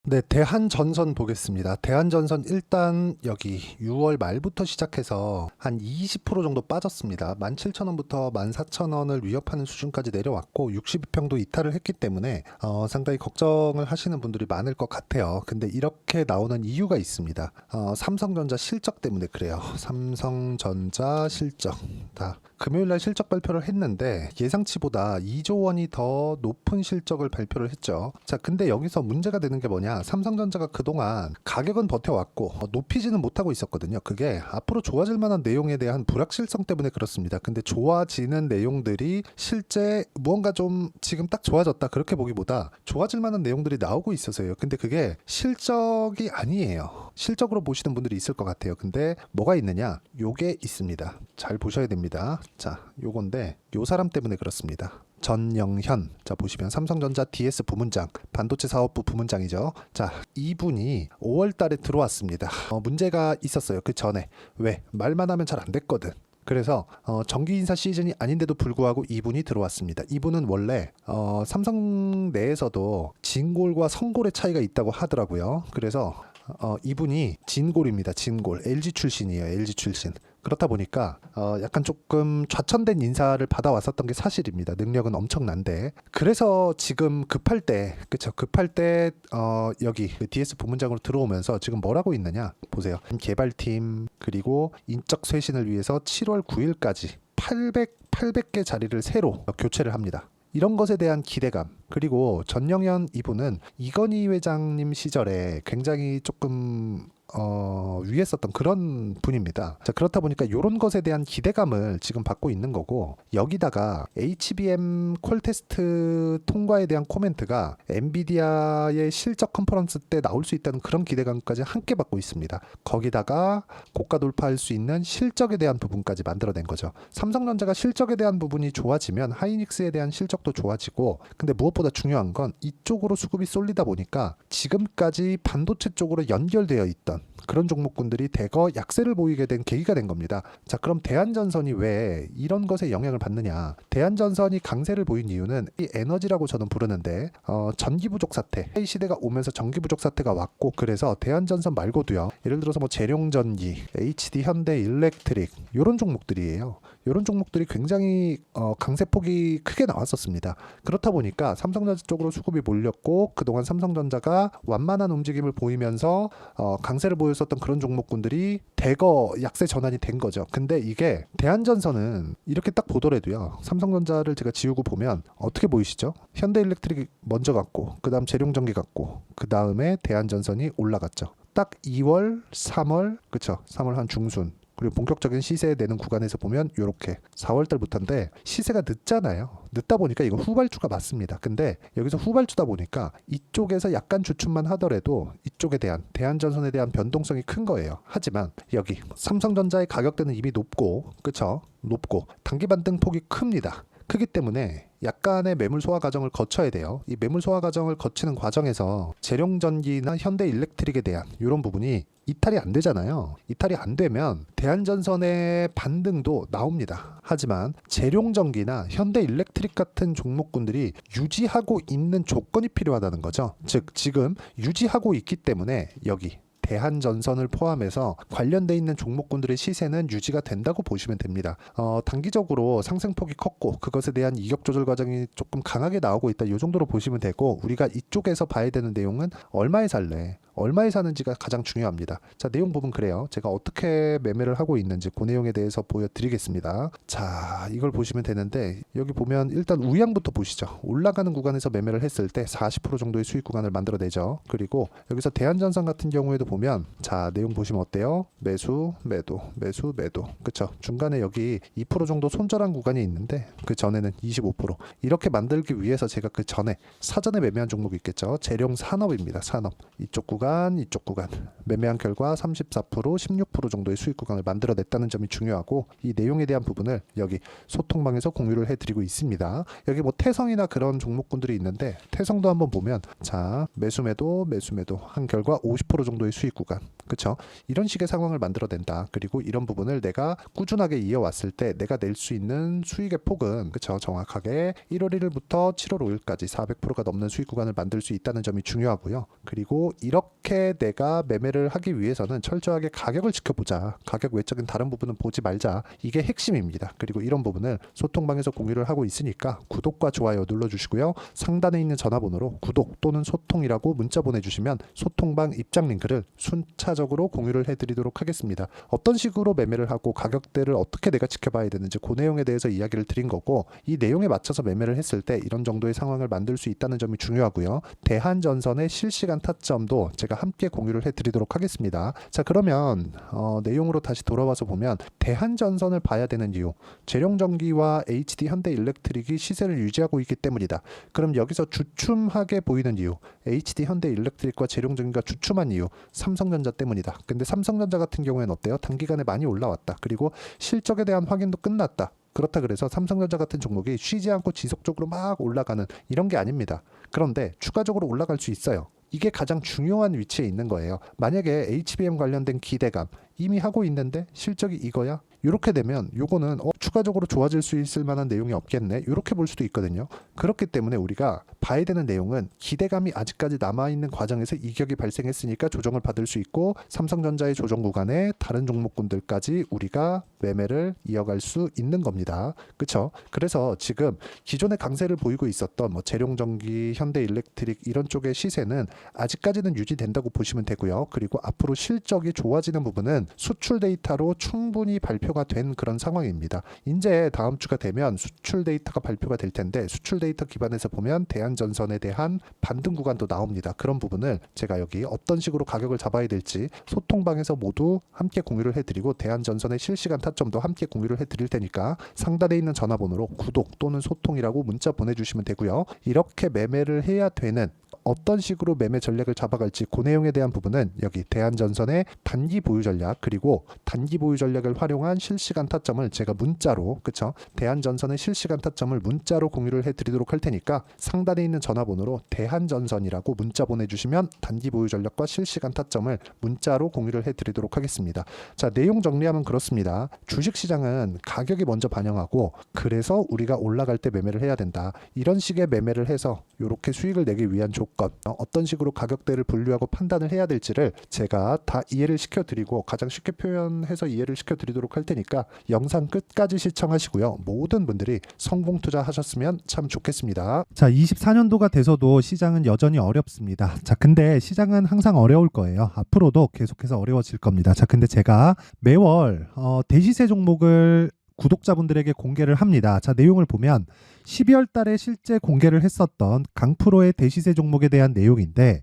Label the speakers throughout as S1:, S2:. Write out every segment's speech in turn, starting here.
S1: 네, 대한전선 보겠습니다. 대한전선 일단 여기 6월 말부터 시작해서 한 20% 정도 빠졌습니다. 17,000원부터 14,000원을 위협하는 수준까지 내려왔고 62평도 이탈을 했기 때문에 상당히 걱정을 하시는 분들이 많을 것 같아요. 근데 이렇게 나오는 이유가 있습니다. 삼성전자 실적 때문에 그래요. 삼성전자 실적. 금요일날 실적 발표를 했는데 예상치보다 2조 원이 더 높은 실적을 발표를 했죠. 자, 근데 여기서 문제가 되는 게 뭐냐? 삼성전자가 그동안 가격은 버텨왔고 높이지는 못하고 있었거든요. 그게 앞으로 좋아질 만한 내용에 대한 불확실성 때문에 그렇습니다. 근데 좋아지는 내용들이 실제 무언가 좀 지금 딱 좋아졌다 그렇게 보기보다 좋아질 만한 내용들이 나오고 있어서요. 근데 그게 실적이 아니에요. 실적으로 보시는 분들이 있을 것 같아요. 근데 뭐가 있느냐? 요게 있습니다. 잘 보셔야 됩니다. 자, 요건데 요 사람 때문에 그렇습니다. 전영현. 자, 보시면 삼성전자 DS 부문장, 반도체 사업부 부문장이죠. 자, 이분이 5월 달에 들어왔습니다. 문제가 있었어요. 그 전에. 왜? 말만 하면 잘 안 됐거든. 그래서 정기 인사 시즌이 아닌데도 불구하고 이분이 들어왔습니다. 이분은 원래 삼성 내에서도 진골과 성골의 차이가 있다고 하더라고요. 그래서 이분이 진골입니다. 진골. LG 출신이에요. LG 출신. 그렇다 보니까 약간 조금 좌천된 인사를 받아왔었던 게 사실입니다. 능력은 엄청난데. 그래서 지금 급할 때, 그쵸? 급할 때 여기 그 DS 부문장으로 들어오면서 지금 뭐라고 있느냐? 보세요. 개발팀 그리고 인적 쇄신을 위해서 7월 9일까지 800개 자리를 새로 교체를 합니다. 이런 것에 대한 기대감, 그리고 전영현 이분은 이건희 회장님 시절에 굉장히 조금 위에 썼던 그런 분입니다. 자, 그렇다 보니까 이런 것에 대한 기대감을 지금 받고 있는 거고, 여기다가 HBM 콜 테스트 통과에 대한 코멘트가 엔비디아의 실적 컨퍼런스 때 나올 수 있다는 그런 기대감까지 함께 받고 있습니다. 거기다가 고가 돌파할 수 있는 실적에 대한 부분까지 만들어낸 거죠. 삼성전자가 실적에 대한 부분이 좋아지면 하이닉스에 대한 실적도 좋아지고, 근데 무엇보다 중요한 건 이쪽으로 수급이 쏠리다 보니까 지금까지 반도체 쪽으로 연결되어 있던 그런 종목군들이 대거 약세를 보이게 된 계기가 된 겁니다. 자, 그럼 대한전선이 왜 이런 것에 영향을 받느냐? 대한전선이 강세를 보인 이유는 이 에너지라고 저는 부르는데 전기 부족 사태, 이 시대가 오면서 전기 부족 사태가 왔고, 그래서 대한전선 말고도요. 예를 들어서 뭐 재룡전기, HD 현대 일렉트릭 이런 종목들이에요. 이런 종목들이 굉장히 강세폭이 크게 나왔었습니다. 그렇다 보니까 삼성전자 쪽으로 수급이 몰렸고, 그동안 삼성전자가 완만한 움직임을 보이면서 강세를 보였었던 그런 종목군들이 대거 약세 전환이 된 거죠. 근데 이게 대한전선은 이렇게 딱 보더라도요, 삼성전자를 제가 지우고 보면 어떻게 보이시죠? 현대일렉트릭이 먼저 갔고, 그 다음 재룡전기 갔고, 그 다음에 대한전선이 올라갔죠. 딱 2월, 3월, 그쵸? 3월 한 중순, 그리고 본격적인 시세에 내는 구간에서 보면 이렇게 4월 달부터인데 시세가 늦잖아요. 늦다 보니까 이거 후발주가 맞습니다. 근데 여기서 후발주다 보니까 이쪽에서 약간 주춤만 하더라도 이쪽에 대한 대한전선에 대한 변동성이 큰 거예요. 하지만 여기 삼성전자의 가격대는 이미 높고, 그쵸? 높고 단기 반등폭이 큽니다. 크기 때문에 약간의 매물 소화 과정을 거쳐야 돼요. 이 매물 소화 과정을 거치는 과정에서 재룡전기나 현대일렉트릭에 대한 이런 부분이 이탈이 안 되잖아요. 이탈이 안 되면 대한전선의 반등도 나옵니다. 하지만 재룡전기나 현대일렉트릭 같은 종목군들이 유지하고 있는 조건이 필요하다는 거죠. 즉 지금 유지하고 있기 때문에 여기 대한전선을 포함해서 관련돼 있는 종목군들의 시세는 유지가 된다고 보시면 됩니다. 단기적으로 상승폭이 컸고 그것에 대한 이격 조절 과정이 조금 강하게 나오고 있다, 이 정도로 보시면 되고, 우리가 이쪽에서 봐야 되는 내용은 얼마에 살래, 얼마에 사는지가 가장 중요합니다. 자, 내용 부분 그래요. 제가 어떻게 매매를 하고 있는지 그 내용에 대해서 보여드리겠습니다. 자, 이걸 보시면 되는데 여기 보면 일단 우량부터 보시죠. 올라가는 구간에서 매매를 했을 때 40% 정도의 수익 구간을 만들어내죠. 그리고 여기서 대한전선 같은 경우에도 보면, 자, 내용 보시면 어때요? 매수, 매도, 매수, 매도. 그쵸? 중간에 여기 2% 정도 손절한 구간이 있는데 그 전에는 25%. 이렇게 만들기 위해서 제가 그 전에 사전에 매매한 종목이 있겠죠. 재룡 산업입니다. 산업. 이쪽 구간, 이쪽 구간 매매한 결과 34%, 16% 정도의 수익 구간을 만들어냈다는 점이 중요하고, 이 내용에 대한 부분을 여기 소통방에서 공유를 해드리고 있습니다. 여기 뭐 태성이나 그런 종목군들이 있는데 태성도 한번 보면, 자, 매수 매도 한 결과 50% 정도의 수익 구간, 그쵸? 이런 식의 상황을 만들어낸다. 그리고 이런 부분을 내가 꾸준하게 이어왔을 때 내가 낼 수 있는 수익의 폭은 그쵸? 정확하게 1월 1일부터 7월 5일까지 400%가 넘는 수익 구간을 만들 수 있다는 점이 중요하고요. 그리고 이렇게 내가 매매를 하기 위해서는 철저하게 가격을 지켜보자. 가격 외적인 다른 부분은 보지 말자. 이게 핵심입니다. 그리고 이런 부분을 소통방에서 공유를 하고 있으니까 구독과 좋아요 눌러주시고요. 상단에 있는 전화번호로 구독 또는 소통이라고 문자 보내주시면 소통방 입장 링크를 순차적으로 공유를 해드리도록 하겠습니다. 어떤 식으로 매매를 하고 가격대를 어떻게 내가 지켜봐야 되는지 그 내용에 대해서 이야기를 드린 거고, 이 내용에 맞춰서 매매를 했을 때 이런 정도의 상황을 만들 수 있다는 점이 중요하고요. 대한전선의 실시간 타점도 제가 함께 공유를 해드리도록 하겠습니다. 자, 그러면 내용으로 다시 돌아와서 보면 대한전선을 봐야 되는 이유, 재룡전기와 HD 현대일렉트릭이 시세를 유지하고 있기 때문이다. 그럼 여기서 주춤하게 보이는 이유, HD 현대일렉트릭과 재룡전기가 주춤한 이유, 삼성전자 때문이다. 근데 삼성전자 같은 경우에는 어때요? 단기간에 많이 올라왔다. 그리고 실적에 대한 확인도 끝났다. 그렇다 그래서 삼성전자 같은 종목이 쉬지 않고 지속적으로 막 올라가는 이런 게 아닙니다. 그런데 추가적으로 올라갈 수 있어요. 이게 가장 중요한 위치에 있는 거예요. 만약에 HBM 관련된 기대감 이미 하고 있는데 실적이 이거야? 이렇게 되면 요거는 추가적으로 좋아질 수 있을 만한 내용이 없겠네, 이렇게 볼 수도 있거든요. 그렇기 때문에 우리가 봐야 되는 내용은 기대감이 아직까지 남아있는 과정에서 이격이 발생했으니까 조정을 받을 수 있고, 삼성전자의 조정 구간에 다른 종목군들까지 우리가 매매를 이어갈 수 있는 겁니다. 그쵸? 그래서 지금 기존의 강세를 보이고 있었던 재룡전기, 현대일렉트릭 이런 쪽의 시세는 아직까지는 유지된다고 보시면 되고요. 그리고 앞으로 실적이 좋아지는 부분은 수출 데이터로 충분히 발표가 된 그런 상황입니다. 이제 다음 주가 되면 수출 데이터가 발표가 될 텐데, 수출 데이터 기반에서 보면 대한전선에 대한 반등 구간도 나옵니다. 그런 부분을 제가 여기 어떤 식으로 가격을 잡아야 될지 소통방에서 모두 함께 공유를 해드리고, 대한전선의 실시간 타점도 함께 공유를 해드릴 테니까 상단에 있는 전화번호로 구독 또는 소통이라고 문자 보내주시면 되고요. 이렇게 매매를 해야 되는, 어떤 식으로 매매 전략을 잡아갈지 그 내용에 대한 부분은 여기 대한전선의 단기 보유 전략, 그리고 단기 보유 전략을 활용한 실시간 타점을 제가 문자로, 그쵸? 대한전선의 실시간 타점을 문자로 공유를 해드리도록 할 테니까 상단에 있는 전화번호로 대한전선이라고 문자 보내주시면 단기 보유 전략과 실시간 타점을 문자로 공유를 해드리도록 하겠습니다. 자, 내용 정리하면 그렇습니다. 주식시장은 가격이 먼저 반영하고, 그래서 우리가 올라갈 때 매매를 해야 된다. 이런 식의 매매를 해서 이렇게 수익을 내기 위한 조건, 어떤 식으로 가격대를 분류하고 판단을 해야 될지를 제가 다 이해를 시켜드리고 가장 쉽게 표현해서 이해를 시켜드리도록 할 테니까 영상 끝까지 시청하시고요. 모든 분들이 성공 투자하셨으면 참 좋겠습니다. 자, 24년도가 돼서도 시장은 여전히 어렵습니다. 자, 근데 시장은 항상 어려울 거예요. 앞으로도 계속해서 어려워질 겁니다. 자, 근데 제가 매월 대시세 종목을 구독자분들에게 공개를 합니다. 자, 내용을 보면 12월 달에 실제 공개를 했었던 강프로의 대시세 종목에 대한 내용인데,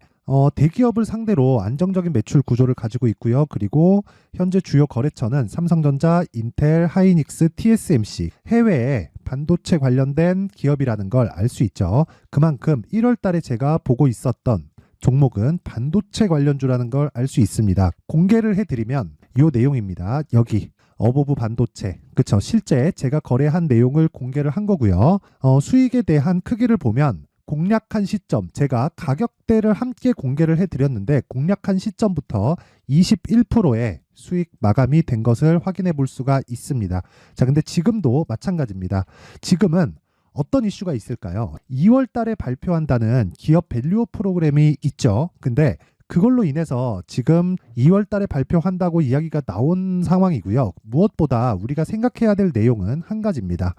S1: 대기업을 상대로 안정적인 매출 구조를 가지고 있고요. 그리고 현재 주요 거래처는 삼성전자, 인텔, 하이닉스, TSMC, 해외에 반도체 관련된 기업이라는 걸 알 수 있죠. 그만큼 1월 달에 제가 보고 있었던 종목은 반도체 관련주라는 걸 알 수 있습니다. 공개를 해드리면 이 내용입니다. 여기 어보브 반도체, 그쵸? 실제 제가 거래한 내용을 공개를 한 거고요. 수익에 대한 크기를 보면 공략한 시점, 제가 가격대를 함께 공개를 해드렸는데 공략한 시점부터 21%의 수익 마감이 된 것을 확인해 볼 수가 있습니다. 자, 근데 지금도 마찬가지입니다. 지금은 어떤 이슈가 있을까요? 2월 달에 발표한다는 기업 밸류업 프로그램이 있죠. 근데 그걸로 인해서 지금 2월 달에 발표한다고 이야기가 나온 상황이고요. 무엇보다 우리가 생각해야 될 내용은 한 가지입니다.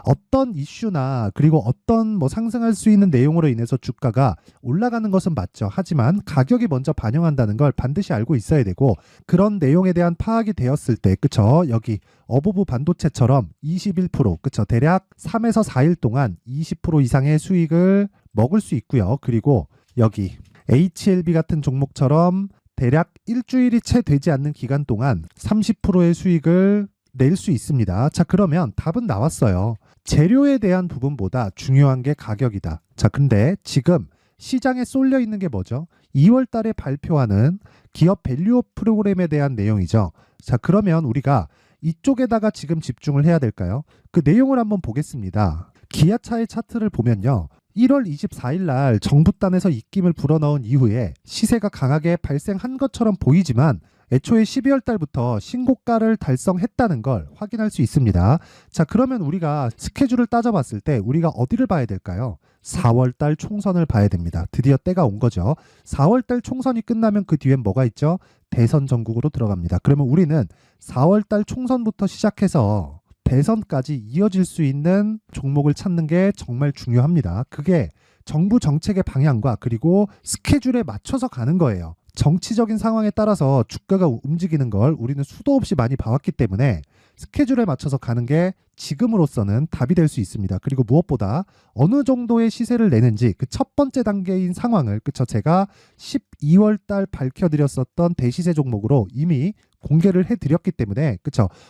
S1: 어떤 이슈나 그리고 어떤 상승할 수 있는 내용으로 인해서 주가가 올라가는 것은 맞죠. 하지만 가격이 먼저 반영한다는 걸 반드시 알고 있어야 되고, 그런 내용에 대한 파악이 되었을 때, 그쵸? 여기 어보브 반도체처럼 21%, 그쵸? 대략 3에서 4일 동안 20% 이상의 수익을 먹을 수 있고요. 그리고 여기 HLB 같은 종목처럼 대략 일주일이 채 되지 않는 기간 동안 30%의 수익을 낼 수 있습니다. 자, 그러면 답은 나왔어요. 재료에 대한 부분보다 중요한 게 가격이다. 자, 근데 지금 시장에 쏠려 있는 게 뭐죠? 2월 달에 발표하는 기업 밸류업 프로그램에 대한 내용이죠. 자, 그러면 우리가 이쪽에다가 지금 집중을 해야 될까요? 그 내용을 한번 보겠습니다. 기아차의 차트를 보면요. 1월 24일 날 정부단에서 입김을 불어넣은 이후에 시세가 강하게 발생한 것처럼 보이지만 애초에 12월 달부터 신고가를 달성했다는 걸 확인할 수 있습니다. 자, 그러면 우리가 스케줄을 따져봤을 때 우리가 어디를 봐야 될까요? 4월 달 총선을 봐야 됩니다. 드디어 때가 온 거죠. 4월 달 총선이 끝나면 그 뒤엔 뭐가 있죠? 대선 전국으로 들어갑니다. 그러면 우리는 4월 달 총선부터 시작해서 대선까지 이어질 수 있는 종목을 찾는 게 정말 중요합니다. 그게 정부 정책의 방향과 그리고 스케줄에 맞춰서 가는 거예요. 정치적인 상황에 따라서 주가가 움직이는 걸 우리는 수도 없이 많이 봐왔기 때문에 스케줄에 맞춰서 가는 게 지금으로서는 답이 될 수 있습니다. 그리고 무엇보다 어느 정도의 시세를 내는지 그 첫 번째 단계인 상황을 제가 12월 달 밝혀드렸었던 대시세 종목으로 이미 공개를 해드렸기 때문에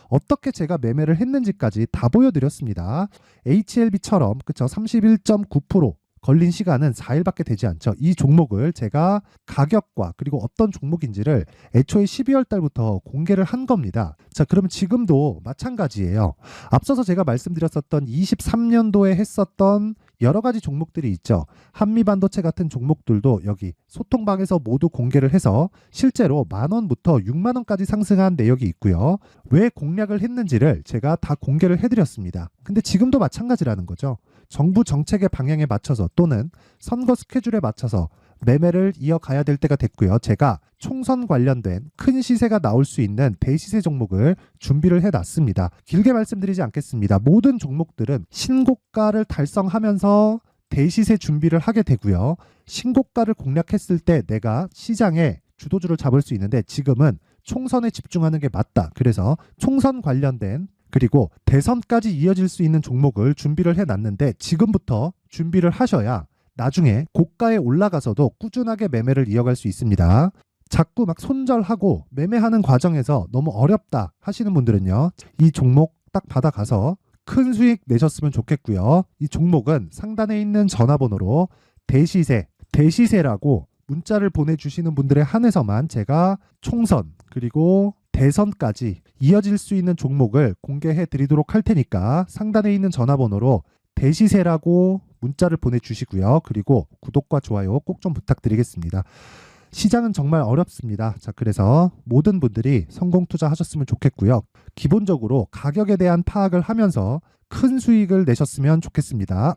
S1: 어떻게 제가 매매를 했는지까지 다 보여드렸습니다. HLB처럼 31.9% 걸린 시간은 4일밖에 되지 않죠. 이 종목을 제가 가격과 그리고 어떤 종목인지를 애초에 12월 달부터 공개를 한 겁니다. 자, 그러면 지금도 마찬가지예요. 앞서서 제가 말씀드렸었던 23년도에 했었던 여러 가지 종목들이 있죠. 한미반도체 같은 종목들도 여기 소통방에서 모두 공개를 해서 실제로 10,000원부터 60,000원까지 상승한 내역이 있고요. 왜 공략을 했는지를 제가 다 공개를 해드렸습니다. 근데 지금도 마찬가지라는 거죠. 정부 정책의 방향에 맞춰서 또는 선거 스케줄에 맞춰서 매매를 이어가야 될 때가 됐고요. 제가 총선 관련된 큰 시세가 나올 수 있는 대시세 종목을 준비를 해놨습니다. 길게 말씀드리지 않겠습니다. 모든 종목들은 신고가를 달성하면서 대시세 준비를 하게 되고요. 신고가를 공략했을 때 내가 시장에 주도주를 잡을 수 있는데 지금은 총선에 집중하는 게 맞다. 그래서 총선 관련된 그리고 대선까지 이어질 수 있는 종목을 준비를 해놨는데 지금부터 준비를 하셔야 나중에 고가에 올라가서도 꾸준하게 매매를 이어갈 수 있습니다. 자꾸 막 손절하고 매매하는 과정에서 너무 어렵다 하시는 분들은요. 이 종목 딱 받아가서 큰 수익 내셨으면 좋겠고요. 이 종목은 상단에 있는 전화번호로 대시세라고 문자를 보내주시는 분들에 한해서만 제가 총선 그리고 대선까지 이어질 수 있는 종목을 공개해 드리도록 할 테니까 상단에 있는 전화번호로 대시세라고 문자를 보내주시고요. 그리고 구독과 좋아요 꼭 좀 부탁드리겠습니다. 시장은 정말 어렵습니다. 자, 그래서 모든 분들이 성공 투자하셨으면 좋겠고요. 기본적으로 가격에 대한 파악을 하면서 큰 수익을 내셨으면 좋겠습니다.